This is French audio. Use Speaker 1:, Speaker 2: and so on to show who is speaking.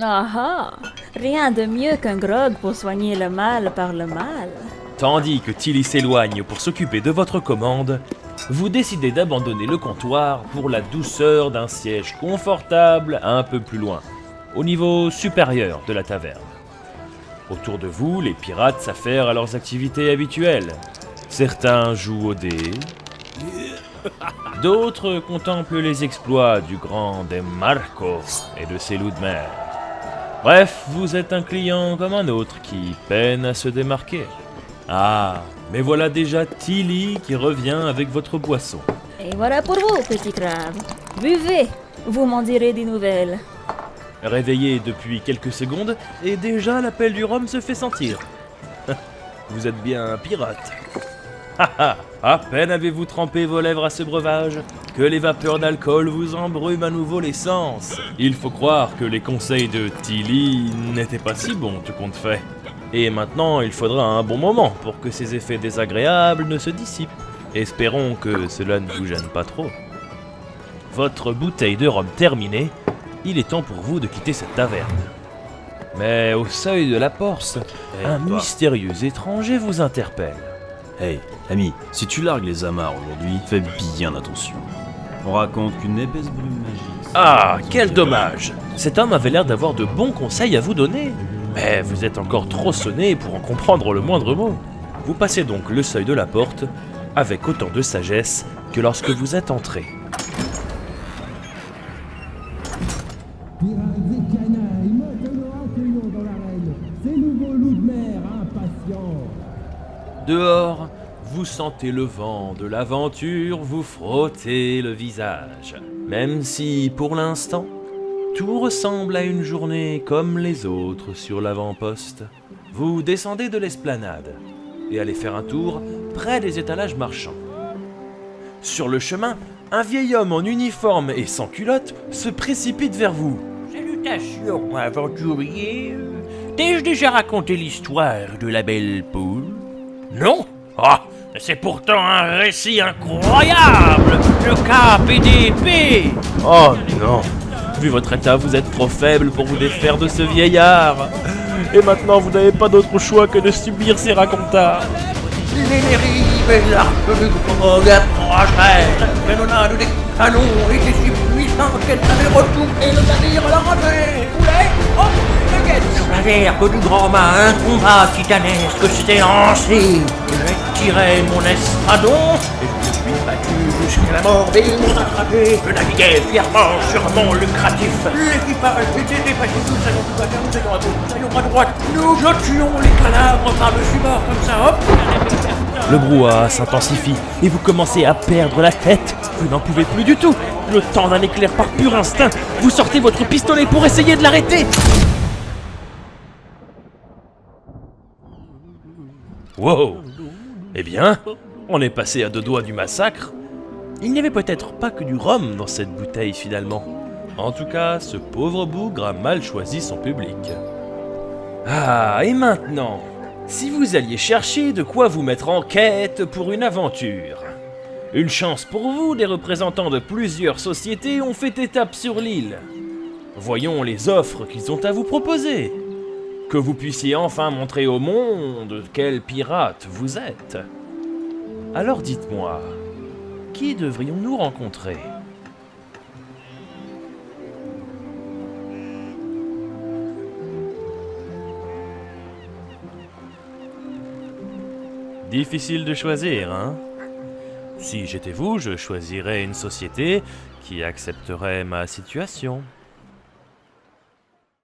Speaker 1: Ah ah, rien de mieux qu'un grog pour soigner le mal par le mal.
Speaker 2: Tandis que Tilly s'éloigne pour s'occuper de votre commande, vous décidez d'abandonner le comptoir pour la douceur d'un siège confortable un peu plus loin, au niveau supérieur de la taverne. Autour de vous, les pirates s'affairent à leurs activités habituelles. Certains jouent au dé, d'autres contemplent les exploits du grand Demarco et de ses loups de mer. Bref, vous êtes un client comme un autre qui peine à se démarquer. Ah, mais voilà déjà Tilly qui revient avec votre boisson.
Speaker 1: Et voilà pour vous, petit crabe. Buvez, vous m'en direz des nouvelles.
Speaker 2: Réveillé depuis quelques secondes, et déjà l'appel du rhum se fait sentir. Vous êtes bien un pirate. Haha, à peine avez-vous trempé vos lèvres à ce breuvage, que les vapeurs d'alcool vous embrument à nouveau les sens. Il faut croire que les conseils de Tilly n'étaient pas si bons tout compte fait. Et maintenant, il faudra un bon moment pour que ces effets désagréables ne se dissipent. Espérons que cela ne vous gêne pas trop. Votre bouteille de rhum terminée, il est temps pour vous de quitter cette taverne. Mais au seuil de la porte, un mystérieux étranger vous interpelle.
Speaker 3: Hey, ami, si tu largues les amarres aujourd'hui, fais bien attention. On raconte qu'une épaisse brume magique...
Speaker 2: Ah, quel dommage! Cet homme avait l'air d'avoir de bons conseils à vous donner. Mais vous êtes encore trop sonné pour en comprendre le moindre mot. Vous passez donc le seuil de la porte avec autant de sagesse que lorsque vous êtes entré.
Speaker 4: Pirates et canailles, maintenant accueillons dans l'arène ces nouveaux loups de mer impatients.
Speaker 2: Dehors, vous sentez le vent de l'aventure vous frotter le visage. Même si, pour l'instant, tout ressemble à une journée comme les autres sur l'avant-poste. Vous descendez de l'esplanade et allez faire un tour près des étalages marchands. Sur le chemin, un vieil homme en uniforme et sans culotte se précipite vers vous.
Speaker 5: Salutations, aventurier. T'ai-je déjà raconté l'histoire de la belle poule? Non? Ah, c'est pourtant un récit incroyable! Le cap et d'épée!
Speaker 2: Oh non! Vu votre état, vous êtes trop faible pour vous défaire de ce vieillard. Et maintenant, vous n'avez pas d'autre choix que de subir ces racontars.
Speaker 5: Les dérives et l'arc du grog approchèrent. La canonnade des canons était si puissante qu'elle avait retourné le navire à la ramée. Poulet, hop, nuggets. Sur la vergue du grand mât, un combat titanesque s'était lancé. Je tirais mon estradon et je me suis battu jusqu'à la mort. Et ils m'ont attrapé. Je naviguais fièrement sur mon lucratif. L'équipage était dépassé. Nous allions tout à faire, nous allions à gauche, nous allions à droite. Nous jetions les cadavres par-dessus bord comme ça, hop.
Speaker 2: Le brouhaha s'intensifie et vous commencez à perdre la tête. Vous n'en pouvez plus du tout. Le temps d'un éclair par pur instinct, vous sortez votre pistolet pour essayer de l'arrêter. Wow! Eh bien, on est passé à deux doigts du massacre. Il n'y avait peut-être pas que du rhum dans cette bouteille finalement. En tout cas, ce pauvre bougre a mal choisi son public. Ah, et maintenant, si vous alliez chercher de quoi vous mettre en quête pour une aventure. Une chance pour vous, des représentants de plusieurs sociétés ont fait étape sur l'île. Voyons les offres qu'ils ont à vous proposer. Que vous puissiez enfin montrer au monde quel pirate vous êtes. Alors dites-moi, qui devrions-nous rencontrer ? Difficile de choisir, hein ? Si j'étais vous, je choisirais une société qui accepterait ma situation.